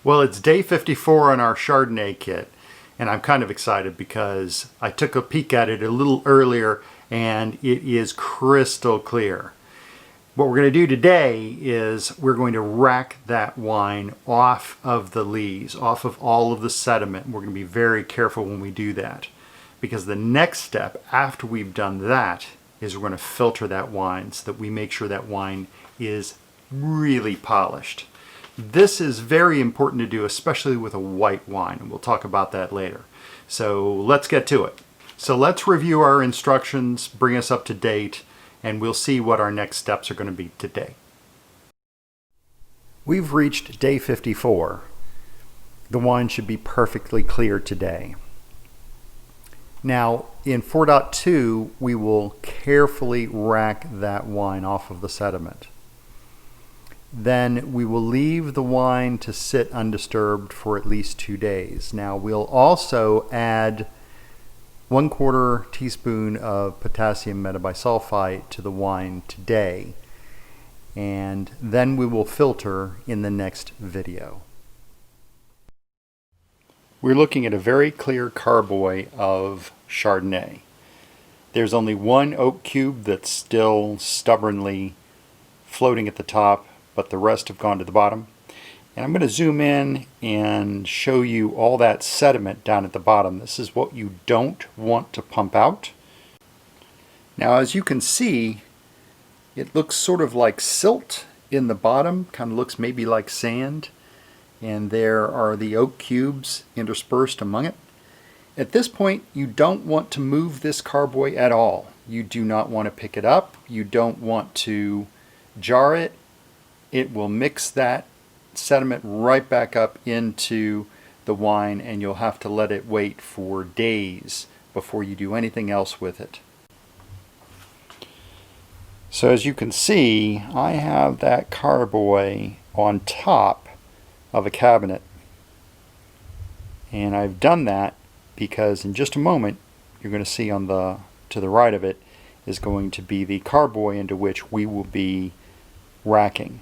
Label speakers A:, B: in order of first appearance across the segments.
A: Well, it's day 54 on our Chardonnay kit, and I'm kind of excited because I took a peek at it a little earlier and it is crystal clear. What we're going to do today is we're going to rack that wine off of the lees, off of all of the sediment. We're going to be very careful when we do that, because the next step after we've done that is we're going to filter that wine so that we make sure that wine is really polished. This is very important to do, especially with a white wine, and we'll talk about that later. So let's get to it. So let's review our instructions, bring us up to date, and we'll see what our next steps are going to be today. We've reached day 54. The wine should be perfectly clear today. Now, in 4.2, we will carefully rack that wine off of the sediment. Then we will leave the wine to sit undisturbed for at least 2 days. Now, we'll also add 1/4 teaspoon of potassium metabisulfite to the wine today, and then we will filter in the next video. We're looking at a very clear carboy of Chardonnay. There's only one oak cube that's still stubbornly floating at the top, but the rest have gone to the bottom. And I'm going to zoom in and show you all that sediment down at the bottom. This is what you don't want to pump out. Now, as you can see, it looks sort of like silt in the bottom, kind of looks maybe like sand, and there are the oak cubes interspersed among it. At this point, you don't want to move this carboy at all. You do not want to pick it up. You don't want to jar it. It will mix that sediment right back up into the wine, and you'll have to let it wait for days before you do anything else with it. So as you can see, I have that carboy on top of a cabinet, and I've done that because in just a moment you're going to see on the to the right of it is going to be the carboy into which we will be racking.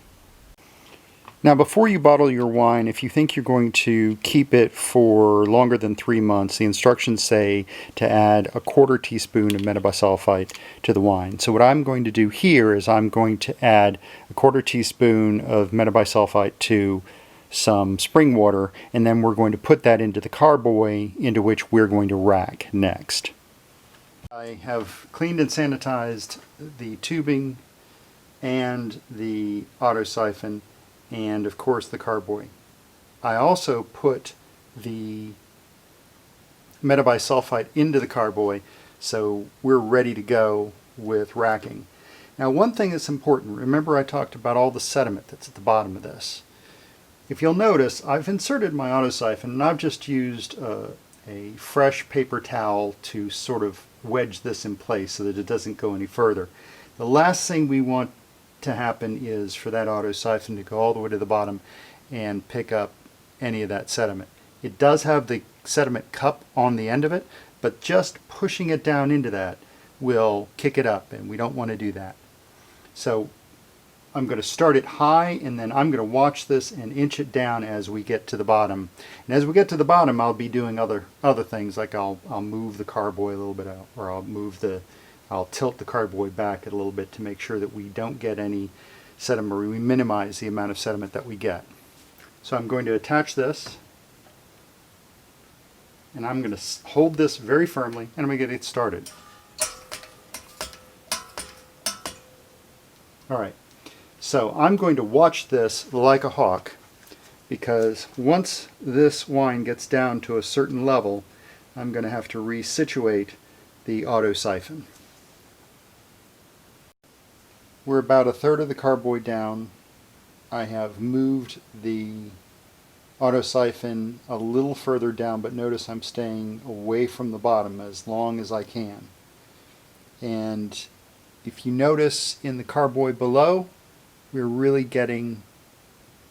A: Now, before you bottle your wine, if you think you're going to keep it for longer than 3 months, the instructions say to add 1/4 teaspoon of metabisulfite to the wine. So what I'm going to do here is I'm going to add 1/4 teaspoon of metabisulfite to some spring water, and then we're going to put that into the carboy into which we're going to rack next. I have cleaned and sanitized the tubing and the auto siphon, and of course the carboy. I also put the metabisulfite into the carboy, so we're ready to go with racking. Now, one thing that's important, remember I talked about all the sediment that's at the bottom of this. If you'll notice, I've inserted my auto siphon, and I've just used a fresh paper towel to sort of wedge this in place so that it doesn't go any further. The last thing we want to happen is for that auto siphon to go all the way to the bottom and pick up any of that sediment. It does have the sediment cup on the end of it, but just pushing it down into that will kick it up, and we don't want to do that. So I'm going to start it high, and then I'm going to watch this and inch it down as we get to the bottom. And as we get to the bottom, I'll be doing other things, like I'll move the carboy a little bit out, or I'll tilt the carboy back a little bit to make sure that we don't get any sediment, or we minimize the amount of sediment that we get. So I'm going to attach this, and I'm going to hold this very firmly, and I'm going to get it started. Alright, so I'm going to watch this like a hawk, because once this wine gets down to a certain level, I'm going to have to resituate the auto siphon. We're about 1/3 of the carboy down. I have moved the auto siphon a little further down, but notice I'm staying away from the bottom as long as I can. And if you notice in the carboy below, we're really getting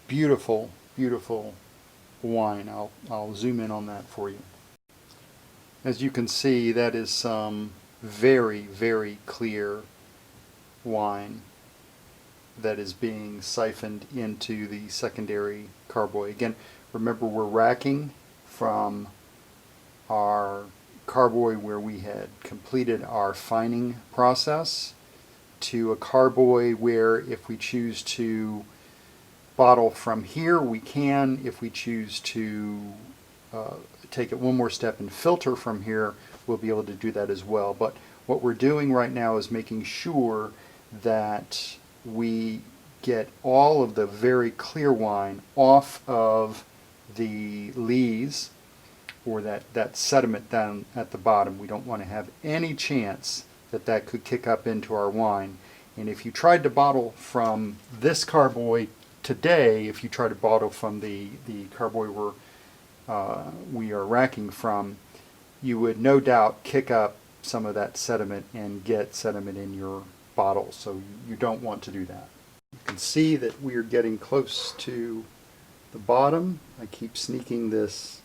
A: beautiful, beautiful wine. I'll zoom in on that for you. As you can see, that is some very, very clear wine that is being siphoned into the secondary carboy. Again, Remember, we're racking from our carboy where we had completed our fining process to a carboy where if we choose to bottle from here, we can. If we choose to take it one more step and filter from here, we'll be able to do that as well. But what we're doing right now is making sure that we get all of the very clear wine off of the lees, or that sediment down at the bottom. We don't want to have any chance that that could kick up into our wine. And if you tried to bottle from this carboy today, if you try to bottle from the carboy we are racking from, you would no doubt kick up some of that sediment and get sediment in your bottle. So you don't want to do that. You can see that we are getting close to the bottom. I keep sneaking this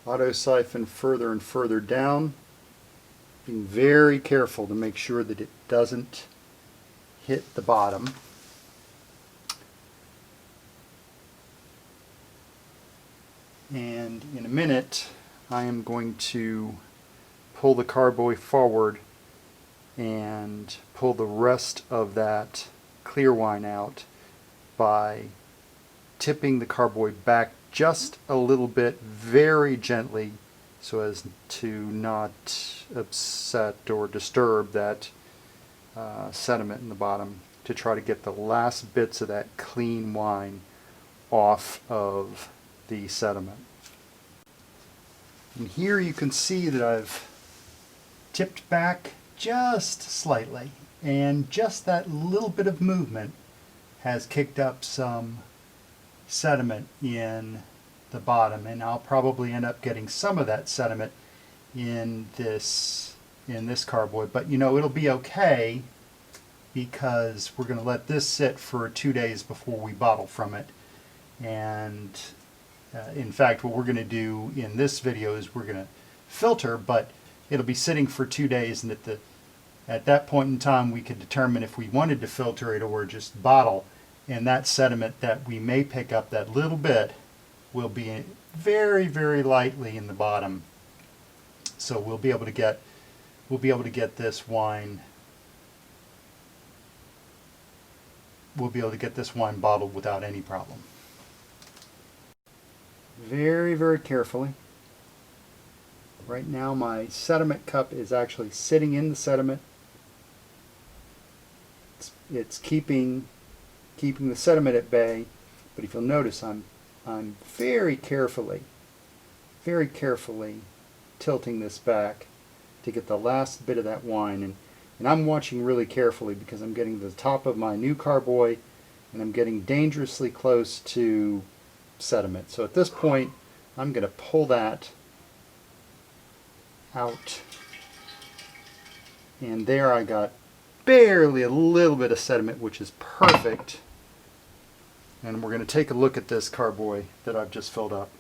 A: auto siphon further and further down, being very careful to make sure that it doesn't hit the bottom. And in a minute I am going to pull the carboy forward and pull the rest of that clear wine out by tipping the carboy back just a little bit, very gently, so as to not upset or disturb that sediment in the bottom, to try to get the last bits of that clean wine off of the sediment. And here you can see that I've tipped back just slightly, and just that little bit of movement has kicked up some sediment in the bottom, and I'll probably end up getting some of that sediment in this carboy, but you know, it'll be okay because we're going to let this sit for 2 days before we bottle from it. And in fact, what we're going to do in this video is we're going to filter, but it'll be sitting for 2 days, and at that point in time we could determine if we wanted to filter it or just bottle. And that sediment that we may pick up, that little bit, will be very, very lightly in the bottom. So we'll be able to get this wine. We'll be able to get this wine bottled without any problem. Very, very carefully. Right now my sediment cup is actually sitting in the sediment. It's keeping the sediment at bay, but if you'll notice, I'm very carefully tilting this back to get the last bit of that wine, and I'm watching really carefully because I'm getting to the top of my new carboy and I'm getting dangerously close to sediment. So at this point I'm going to pull that out, and there I got barely a little bit of sediment, which is perfect. And we're going to take a look at this carboy that I've just filled up.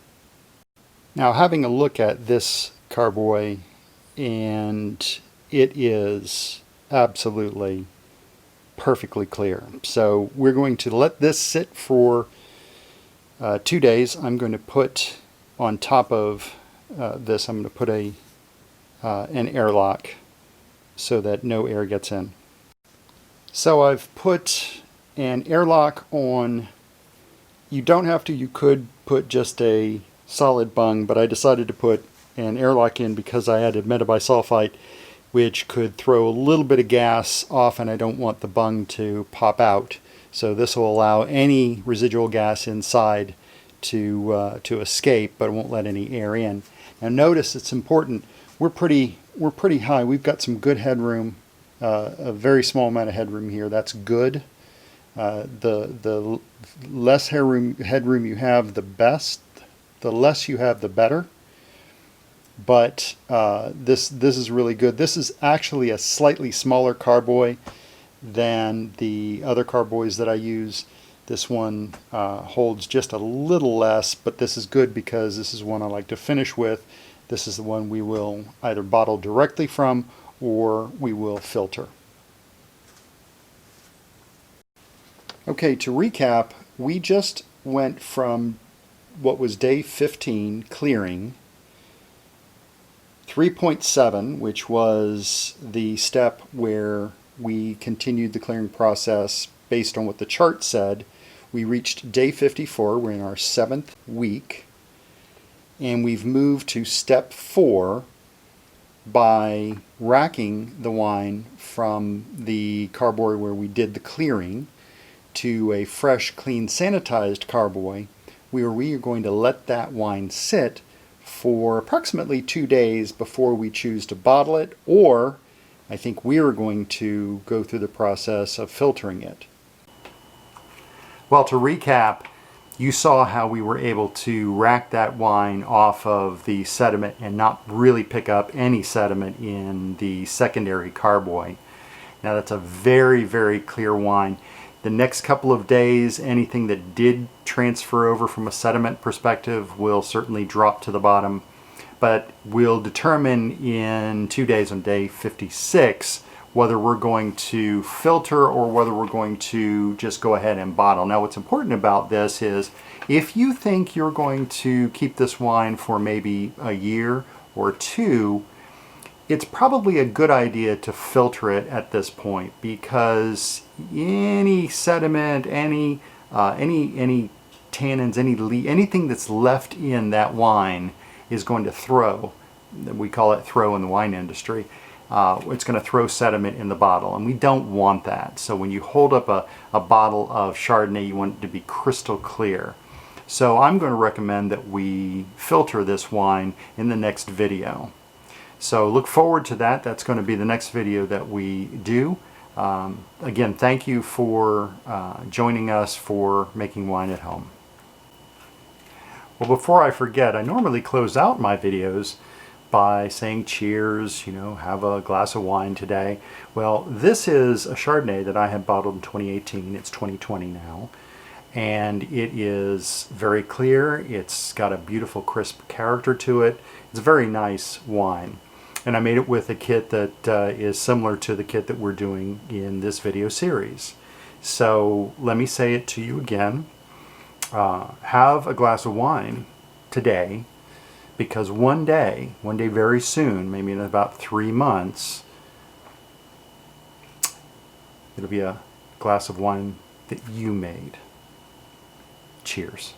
A: Now, having a look at this carboy, and it is absolutely perfectly clear. So we're going to let this sit for 2 days. I'm going to put on top of this, I'm going to put an airlock so that no air gets in. So I've put an airlock on. You don't have to, you could put just a solid bung, but I decided to put an airlock in because I added metabisulfite, which could throw a little bit of gas off, and I don't want the bung to pop out. So this will allow any residual gas inside to escape, but it won't let any air in. Now notice, it's important, we're pretty high. We've got some good headroom, a very small amount of headroom here. That's good. The less headroom you have, the best. The less you have, the better. But this is really good. This is actually a slightly smaller carboy than the other carboys that I use. This one holds just a little less, but this is good because this is one I like to finish with. This is the one we will either bottle directly from or we will filter. Okay, to recap, we just went from what was day 15 clearing, 3.7, which was the step where we continued the clearing process based on what the chart said. We reached day 54, we're in our 7th week, and we've moved to step 4 by racking the wine from the carboy where we did the clearing to a fresh, clean, sanitized carboy where we are going to let that wine sit for approximately 2 days before we choose to bottle it, or I think we are going to go through the process of filtering it. Well, to recap, you saw how we were able to rack that wine off of the sediment and not really pick up any sediment in the secondary carboy. Now that's a very, very clear wine. The next couple of days, anything that did transfer over from a sediment perspective will certainly drop to the bottom, but we'll determine in 2 days on day 56 whether we're going to filter or whether we're going to just go ahead and bottle. Now what's important about this is if you think you're going to keep this wine for maybe a year or two, it's probably a good idea to filter it at this point, because any sediment, any tannins, anything that's left in that wine is going to throw. We call it throw in the wine industry. It's going to throw sediment in the bottle, and we don't want that. So when you hold up a bottle of Chardonnay, you want it to be crystal clear. So I'm going to recommend that we filter this wine in the next video. So look forward to that. That's going to be the next video that we do. Again, thank you for joining us for Making Wine at Home. Well, before I forget, I normally close out my videos by saying cheers, have a glass of wine today. Well, this is a Chardonnay that I had bottled in 2018. It's 2020 now. And it is very clear. It's got a beautiful crisp character to it. It's a very nice wine. And I made it with a kit that is similar to the kit that we're doing in this video series. So let me say it to you again. Have a glass of wine today, because one day very soon, maybe in about 3 months, it'll be a glass of wine that you made. Cheers.